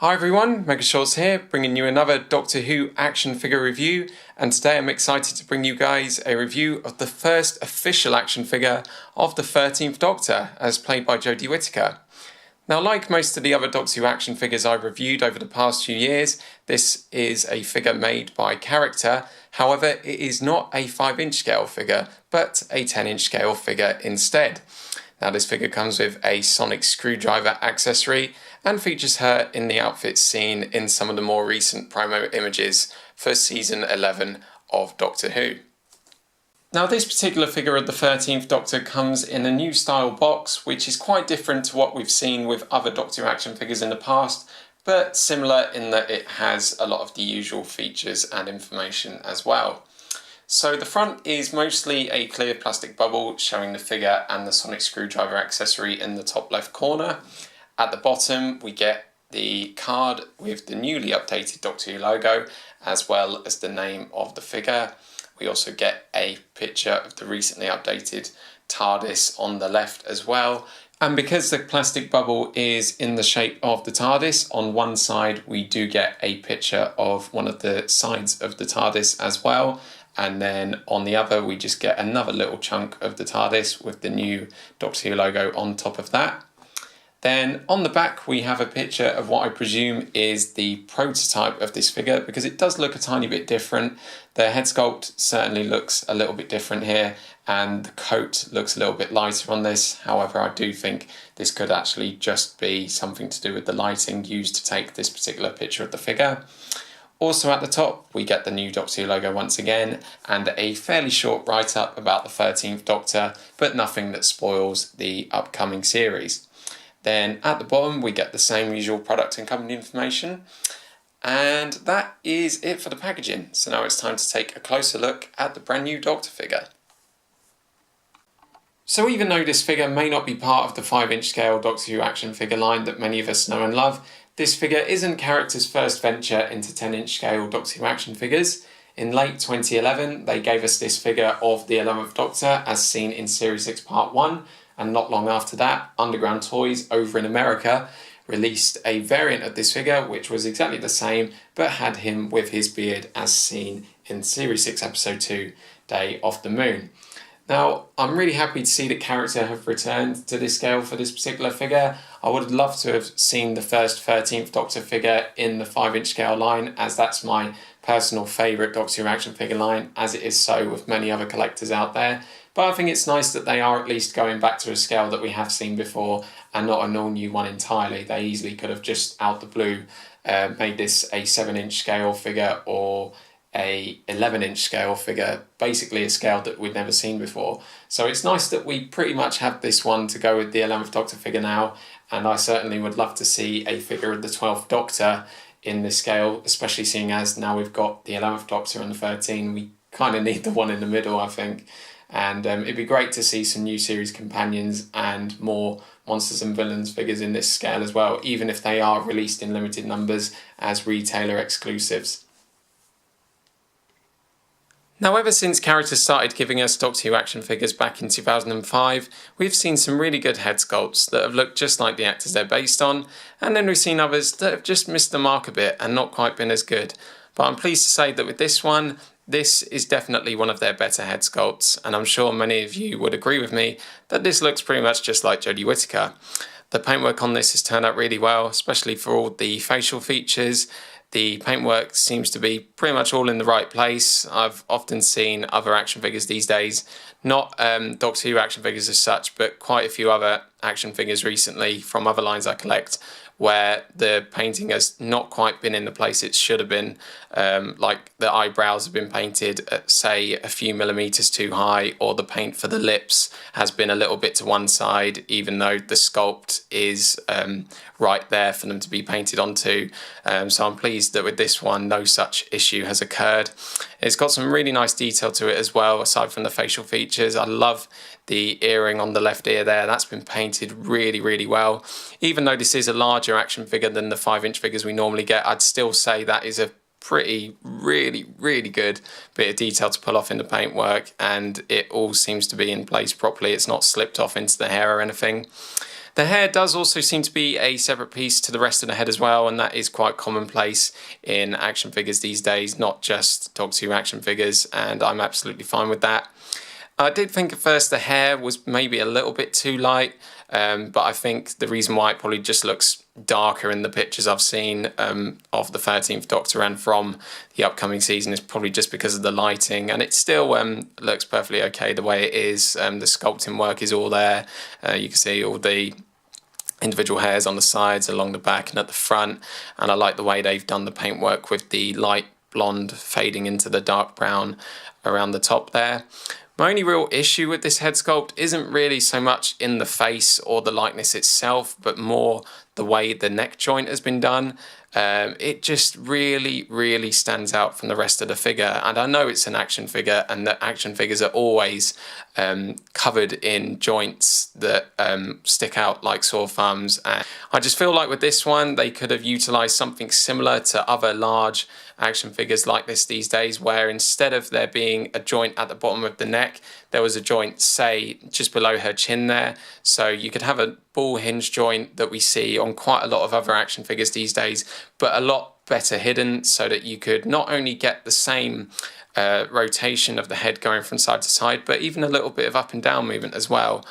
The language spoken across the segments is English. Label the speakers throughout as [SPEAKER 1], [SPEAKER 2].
[SPEAKER 1] Hi everyone, Mega Shorts here, bringing you another Doctor Who action figure review, and today I'm excited to bring you guys a review of the first official action figure of the 13th Doctor, as played by Jodie Whittaker. Now, like most of the other Doctor Who action figures I've reviewed over the past few years, this is a figure made by character. However, it is not a 5-inch scale figure, but a 10-inch scale figure instead. Now, this figure comes with a sonic screwdriver accessory and features her in the outfits seen in some of the more recent promo images for season 11 of Doctor Who. Now, this particular figure of the 13th Doctor comes in a new style box, which is quite different to what we've seen with other Doctor Who action figures in the past, but similar in that it has a lot of the usual features and information as well. So the front is mostly a clear plastic bubble showing the figure and the sonic screwdriver accessory in the top left corner. At the bottom we get the card with the newly updated Doctor Who logo, as well as the name of the figure. We also get a picture of the recently updated TARDIS on the left as well. And because the plastic bubble is in the shape of the TARDIS, on one side we do get a picture of one of the sides of the TARDIS as well. And then on the other we just get another little chunk of the TARDIS with the new Doctor Who logo on top of that. Then on the back we have a picture of what I presume is the prototype of this figure, because it does look a tiny bit different. The head sculpt certainly looks a little bit different here, and the coat looks a little bit lighter on this. However, I do think this could actually just be something to do with the lighting used to take this particular picture of the figure. Also at the top we get the new Doctor Who logo once again, and a fairly short write-up about the 13th Doctor, but nothing that spoils the upcoming series. Then at the bottom we get the same usual product and company information, and that is it for the packaging. So now it's time to take a closer look at the brand new Doctor figure. So even though this figure may not be part of the 5-inch scale Doctor Who action figure line that many of us know and love, this figure isn't character's first venture into 10-inch scale Doctor Who action figures. In late 2011 they gave us this figure of the 11th Doctor as seen in Series 6 Part 1, and not long after that Underground Toys over in America released a variant of this figure which was exactly the same but had him with his beard as seen in Series 6 Episode 2 Day of the Moon. Now, I'm really happy to see that character have returned to this scale for this particular figure. I would love to have seen the first 13th Doctor figure in the 5-inch scale line, as that's my personal favourite Doctor Who action figure line, as it is so with many other collectors out there. But I think it's nice that they are at least going back to a scale that we have seen before and not an all-new one entirely. They easily could have just out the blue made this a 7-inch scale figure or a 11-inch scale figure, basically a scale that we'd never seen before. So it's nice that we pretty much have this one to go with the 11th Doctor figure now, and I certainly would love to see a figure of the 12th Doctor in this scale, especially seeing as now we've got the 11th Doctor and the 13, we kind of need the one in the middle, I think. And it'd be great to see some new series companions and more Monsters and Villains figures in this scale as well, even if they are released in limited numbers as retailer exclusives. Now, ever since characters started giving us Doctor Who action figures back in 2005, we've seen some really good head sculpts that have looked just like the actors they're based on, and then we've seen others that have just missed the mark a bit and not quite been as good. But I'm pleased to say that with this one, this is definitely one of their better head sculpts, and I'm sure many of you would agree with me that this looks pretty much just like Jodie Whittaker. The paintwork on this has turned out really well, especially for all the facial features. The paintwork seems to be pretty much all in the right place. I've often seen other action figures these days, not Doctor Who action figures as such, but quite a few other action figures recently from other lines I collect, where the painting has not quite been in the place it should have been, like the eyebrows have been painted at, say, a few millimeters too high, or the paint for the lips has been a little bit to one side, even though the sculpt is right there for them to be painted onto. So I'm pleased that with this one no such issue has occurred. It's got some really nice detail to it as well, aside from the facial features. I love the earring on the left ear there. That's been painted really, really well. Even though this is a larger action figure than the 5-inch figures we normally get, I'd still say that is a really good bit of detail to pull off in the paintwork, and it all seems to be in place properly. It's not slipped off into the hair or anything. The hair does also seem to be a separate piece to the rest of the head as well, and that is quite commonplace in action figures these days, not just Doctor Who action figures, and I'm absolutely fine with that. I did think at first the hair was maybe a little bit too light, but I think the reason why it probably just looks darker in the pictures I've seen of the 13th Doctor and from the upcoming season is probably just because of the lighting, and it still looks perfectly okay the way it is. The sculpting work is all there. You can see all the individual hairs on the sides, along the back and at the front, and I like the way they've done the paintwork with the light blonde fading into the dark brown around the top there. My only real issue with this head sculpt isn't really so much in the face or the likeness itself, but more the way the neck joint has been done. It just really stands out from the rest of the figure, and I know it's an action figure and that action figures are always covered in joints that stick out like sore thumbs, and I just feel like with this one they could have utilised something similar to other large action figures like this these days, where instead of there being a joint at the bottom of the neck, there was a joint, say, just below her chin there. So you could have a ball hinge joint that we see on quite a lot of other action figures these days, but a lot better hidden, so that you could not only get the same rotation of the head going from side to side, but even a little bit of up and down movement as well.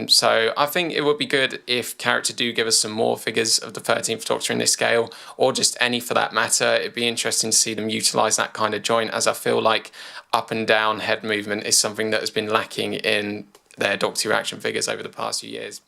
[SPEAKER 1] So I think it would be good if character do give us some more figures of the 13th Doctor in this scale, or just any for that matter. It'd be interesting to see them utilise that kind of joint, as I feel like up and down head movement is something that has been lacking in their Doctor Who action figures over the past few years.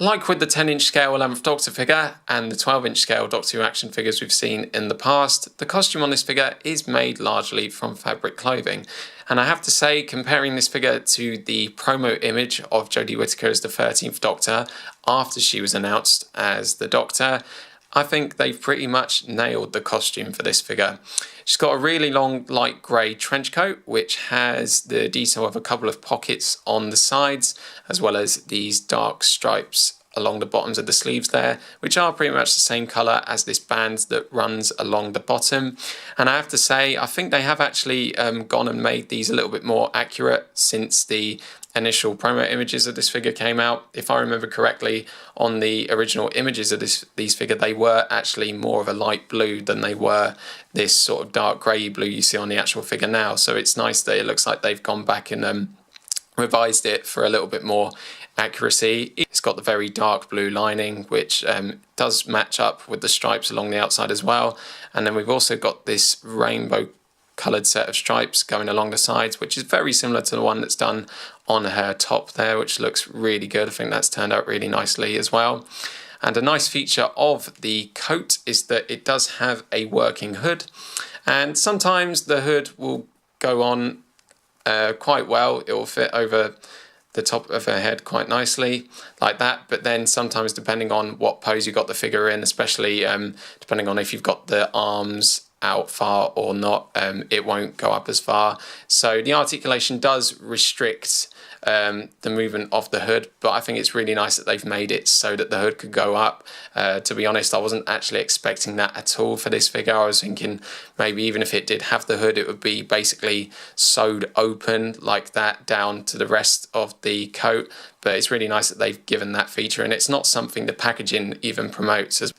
[SPEAKER 1] Like with the 10-inch scale 11th Doctor figure and the 12-inch scale Doctor Who action figures we've seen in the past, the costume on this figure is made largely from fabric clothing. And I have to say, comparing this figure to the promo image of Jodie Whittaker as the 13th Doctor after she was announced as the Doctor, I think they've pretty much nailed the costume for this figure. She's got a really long light grey trench coat, which has the detail of a couple of pockets on the sides, as well as these dark stripes along the bottoms of the sleeves there, which are pretty much the same colour as this band that runs along the bottom. And I have to say, I think they have actually gone and made these a little bit more accurate since the initial promo images of this figure came out. If I remember correctly, on the original images of these figure, they were actually more of a light blue than they were this sort of dark grey blue you see on the actual figure now. So it's nice that it looks like they've gone back and revised it for a little bit more accuracy. It's got the very dark blue lining, which does match up with the stripes along the outside as well. And then we've also got this rainbow coloured set of stripes going along the sides, which is very similar to the one that's done on her top there, which looks really good. I think that's turned out really nicely as well. And a nice feature of the coat is that it does have a working hood, and sometimes the hood will go on quite well. It will fit over the top of her head quite nicely like that, but then sometimes, depending on what pose you got the figure in, especially depending on if you've got the arms out far or not, it won't go up as far. So the articulation does restrict the movement of the hood, but I think it's really nice that they've made it so that the hood could go up. To be honest, I wasn't actually expecting that at all for this figure. I was thinking maybe even if it did have the hood, it would be basically sewed open like that down to the rest of the coat, but it's really nice that they've given that feature, and it's not something the packaging even promotes as.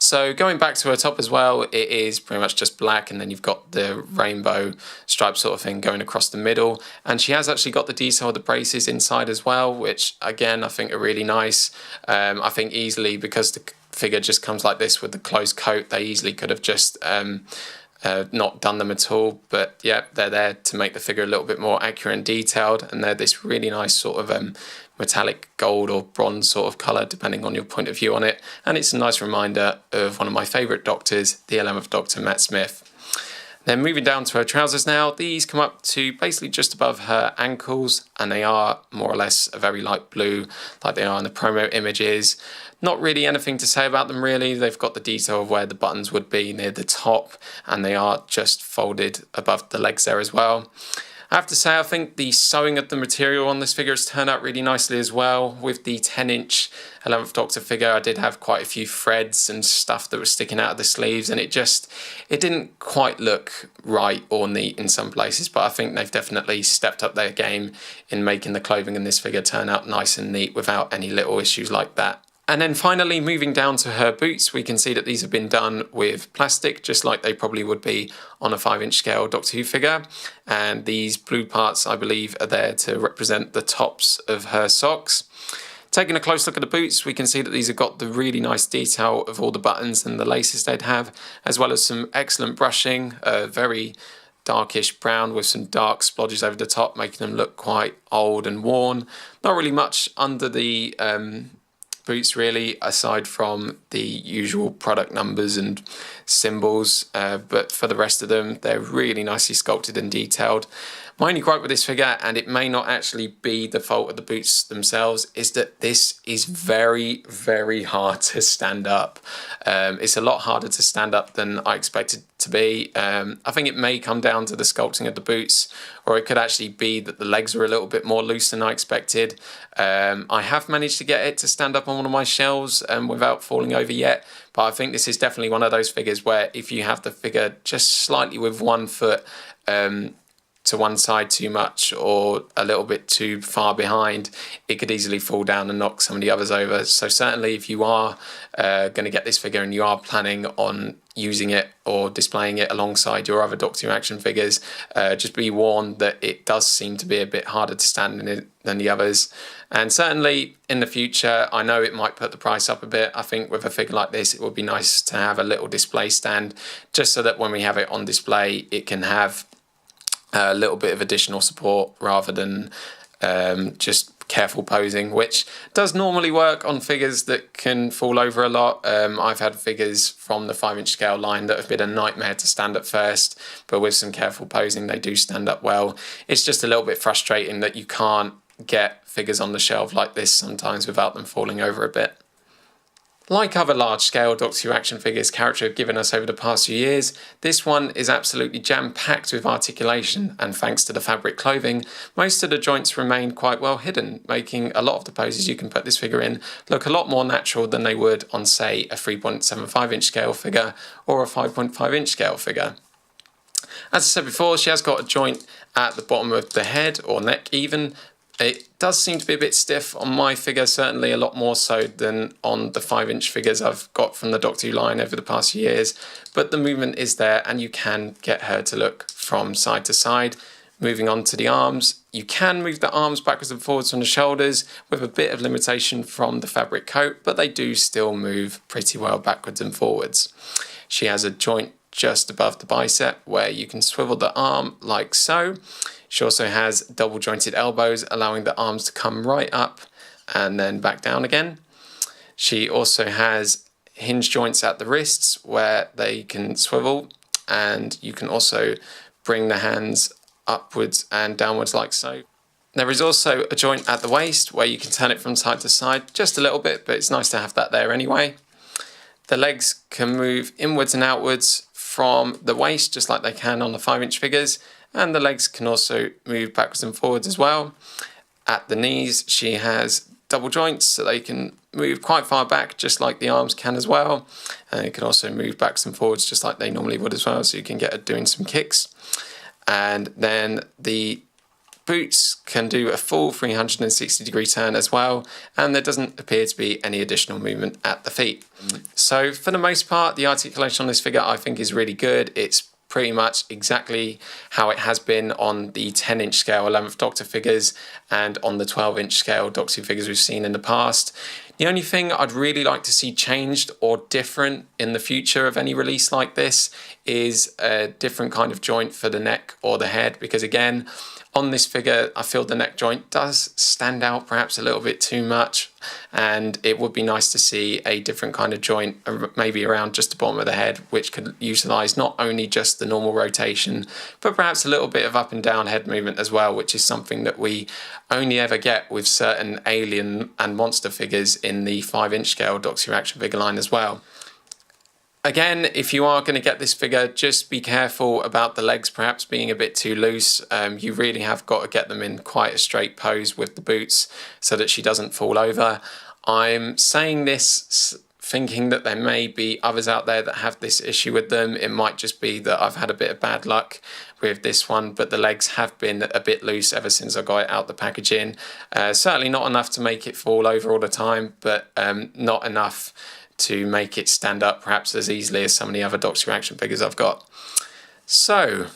[SPEAKER 1] So going back to her top as well, it is pretty much just black, and then you've got the rainbow stripe sort of thing going across the middle. And she has actually got the detail of the braces inside as well, which again I think are really nice. I think easily, because the figure just comes like this with the closed coat, they easily could have just not done them at all. But yeah, they're there to make the figure a little bit more accurate and detailed, and they're this really nice sort of metallic gold or bronze sort of colour, depending on your point of view on it. And it's a nice reminder of one of my favourite Doctors, the 11th Doctor, Matt Smith. Then moving down to her trousers now, these come up to basically just above her ankles, and they are more or less a very light blue, like they are in the promo images. Not really anything to say about them really. They've got the detail of where the buttons would be near the top, and they are just folded above the legs there as well. I have to say, I think the sewing of the material on this figure has turned out really nicely as well. With the 10-inch 11th Doctor figure, I did have quite a few threads and stuff that was sticking out of the sleeves, and it didn't quite look right or neat in some places, but I think they've definitely stepped up their game in making the clothing in this figure turn out nice and neat without any little issues like that. And then finally, moving down to her boots, we can see that these have been done with plastic, just like they probably would be on a 5-inch scale Doctor Who figure. And these blue parts, I believe, are there to represent the tops of her socks. Taking a close look at the boots, we can see that these have got the really nice detail of all the buttons and the laces they'd have, as well as some excellent brushing, very darkish brown with some dark splodges over the top, making them look quite old and worn. Not really much under the boots really, aside from the usual product numbers and symbols, but for the rest of them, they're really nicely sculpted and detailed. My only gripe with this figure, and it may not actually be the fault of the boots themselves, is that this is very, very hard to stand up. It's a lot harder to stand up than I expected to be. I think it may come down to the sculpting of the boots, or it could actually be that the legs were a little bit more loose than I expected. I have managed to get it to stand up on one of my shelves without falling over yet, but I think this is definitely one of those figures where if you have the figure just slightly with one foot to one side too much or a little bit too far behind, it could easily fall down and knock some of the others over. So certainly if you are going to get this figure and you are planning on using it or displaying it alongside your other Doctor Who action figures, just be warned that it does seem to be a bit harder to stand in it than the others. And certainly in the future, I know it might put the price up a bit. I think with a figure like this, it would be nice to have a little display stand, just so that when we have it on display, it can have a little bit of additional support rather than just careful posing, which does normally work on figures that can fall over a lot. I've had figures from the 5-inch scale line that have been a nightmare to stand up first, but with some careful posing they do stand up well. It's just a little bit frustrating that you can't get figures on the shelf like this sometimes without them falling over a bit. Like other large-scale Doctor Who action figures character have given us over the past few years, this one is absolutely jam-packed with articulation, and thanks to the fabric clothing, most of the joints remain quite well hidden, making a lot of the poses you can put this figure in look a lot more natural than they would on, say, a 3.75-inch scale figure or a 5.5-inch scale figure. As I said before, she has got a joint at the bottom of the head, or neck even. It does seem to be a bit stiff on my figure, certainly a lot more so than on the 5-inch figures I've got from the Doctor Who line over the past few years, but the movement is there and you can get her to look from side to side. Moving on to the arms, you can move the arms backwards and forwards from the shoulders with a bit of limitation from the fabric coat, but they do still move pretty well backwards and forwards. She has a joint just above the bicep where you can swivel the arm like so. She also has double jointed elbows, allowing the arms to come right up and then back down again. She also has hinge joints at the wrists where they can swivel, and you can also bring the hands upwards and downwards like so. There is also a joint at the waist where you can turn it from side to side just a little bit, but it's nice to have that there anyway. The legs can move inwards and outwards from the waist just like they can on the 5-inch figures, and the legs can also move backwards and forwards as well. At the knees, she has double joints so they can move quite far back just like the arms can as well, and it can also move backwards and forwards just like they normally would as well, so you can get her doing some kicks. And then the boots can do a full 360-degree turn as well, and there doesn't appear to be any additional movement at the feet. So for the most part, the articulation on this figure I think is really good. It's pretty much exactly how it has been on the 10-inch scale 11th Doctor figures and on the 12-inch scale Doctor Who figures we've seen in the past. The only thing I'd really like to see changed or different in the future of any release like this is a different kind of joint for the neck or the head, because again, on this figure, I feel the neck joint does stand out perhaps a little bit too much, and it would be nice to see a different kind of joint, maybe around just the bottom of the head, which could utilise not only just the normal rotation, but perhaps a little bit of up and down head movement as well, which is something that we only ever get with certain alien and monster figures in the 5-inch scale Doctor Who action figure line as well. Again, if you are going to get this figure, just be careful about the legs perhaps being a bit too loose. You really have got to get them in quite a straight pose with the boots so that she doesn't fall over. I'm saying this thinking that there may be others out there that have this issue with them. It might just be that I've had a bit of bad luck with this one, but the legs have been a bit loose ever since I got it out the packaging. Certainly not enough to make it fall over all the time, but not enough to make it stand up perhaps as easily as some of the other Doctor Who action figures I've got. So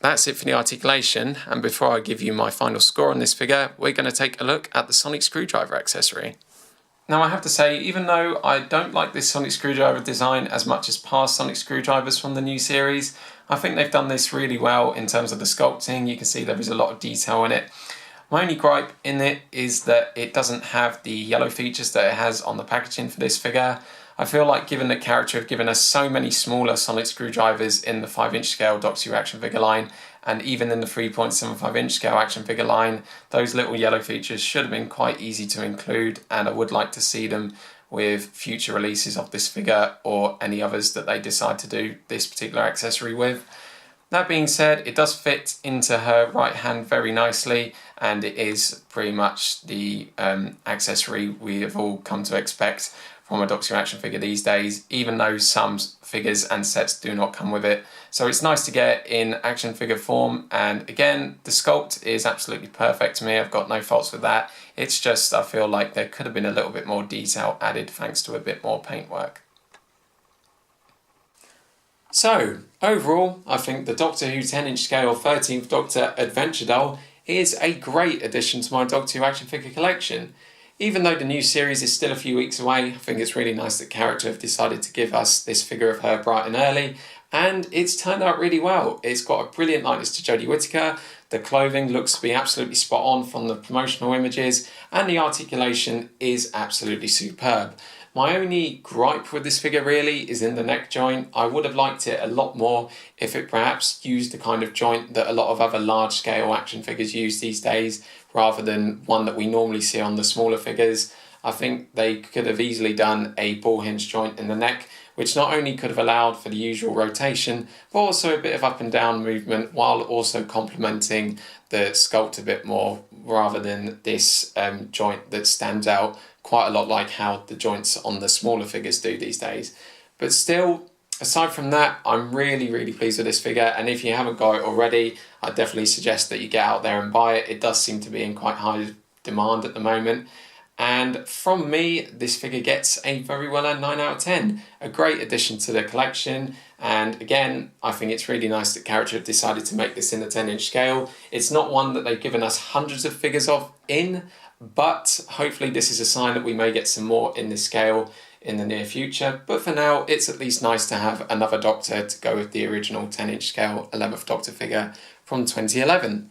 [SPEAKER 1] that's it for the articulation, and before I give you my final score on this figure, we're going to take a look at the sonic screwdriver accessory. Now I have to say, even though I don't like this sonic screwdriver design as much as past sonic screwdrivers from the new series, I think they've done this really well in terms of the sculpting. You can see there is a lot of detail in it. My only gripe in it is that it doesn't have the yellow features that it has on the packaging for this figure. I feel like given the character have given us so many smaller sonic screwdrivers in the 5-inch scale Doctor Who action figure line, and even in the 3.75-inch scale action figure line, those little yellow features should have been quite easy to include, and I would like to see them with future releases of this figure or any others that they decide to do this particular accessory with. That being said, it does fit into her right hand very nicely, and it is pretty much the accessory we have all come to expect from a Doctor Who action figure these days, even though some figures and sets do not come with it. So it's nice to get in action figure form, and again, the sculpt is absolutely perfect to me. I've got no faults with that. It's just I feel like there could have been a little bit more detail added thanks to a bit more paintwork. So, overall, I think the Doctor Who 10-inch scale 13th Doctor Adventure Doll is a great addition to my Doctor Who action figure collection. Even though the new series is still a few weeks away, I think it's really nice that Character have decided to give us this figure of her bright and early, and it's turned out really well. It's got a brilliant likeness to Jodie Whittaker, the clothing looks to be absolutely spot on from the promotional images, and the articulation is absolutely superb. My only gripe with this figure really is in the neck joint. I would have liked it a lot more if it perhaps used the kind of joint that a lot of other large scale action figures use these days, rather than one that we normally see on the smaller figures. I think they could have easily done a ball hinge joint in the neck, which not only could have allowed for the usual rotation, but also a bit of up and down movement, while also complementing the sculpt a bit more, rather than this joint that stands out quite a lot like how the joints on the smaller figures do these days. But still, aside from that, I'm really pleased with this figure, and if you haven't got it already, I definitely suggest that you get out there and buy it. It does seem to be in quite high demand at the moment. And from me, this figure gets a very well earned 9 out of 10. A great addition to the collection, and again, I think it's really nice that Character have decided to make this in the 10-inch scale. It's not one that they've given us hundreds of figures of in, but hopefully this is a sign that we may get some more in this scale in the near future. But for now, it's at least nice to have another Doctor to go with the original 10-inch scale 11th Doctor figure from 2011.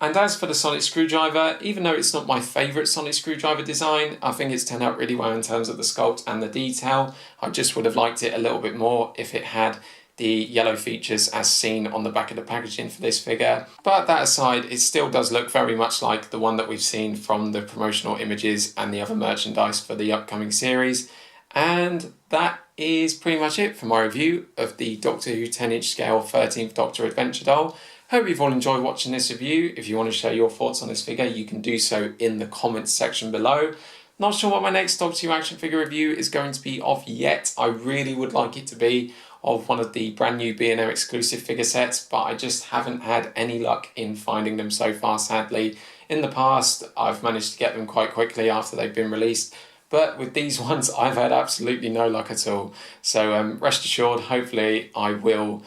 [SPEAKER 1] And as for the sonic screwdriver, even though it's not my favourite sonic screwdriver design, I think it's turned out really well in terms of the sculpt and the detail. I just would have liked it a little bit more if it had the yellow features as seen on the back of the packaging for this figure. But that aside, it still does look very much like the one that we've seen from the promotional images and the other merchandise for the upcoming series. And that is pretty much it for my review of the Doctor Who 10-inch scale 13th Doctor Adventure Doll. Hope you've all enjoyed watching this review. If you want to share your thoughts on this figure, you can do so in the comments section below. Not sure what my next Doctor Who action figure review is going to be of yet. I really would like it to be of one of the brand new B&M exclusive figure sets, but I just haven't had any luck in finding them so far, sadly. In the past, I've managed to get them quite quickly after they've been released, but with these ones, I've had absolutely no luck at all. So rest assured, hopefully I will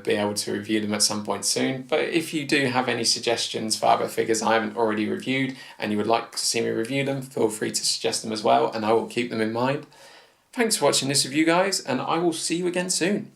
[SPEAKER 1] be able to review them at some point soon. But if you do have any suggestions for other figures I haven't already reviewed and you would like to see me review them, feel free to suggest them as well, and I will keep them in mind. Thanks for watching this review, guys, and I will see you again soon.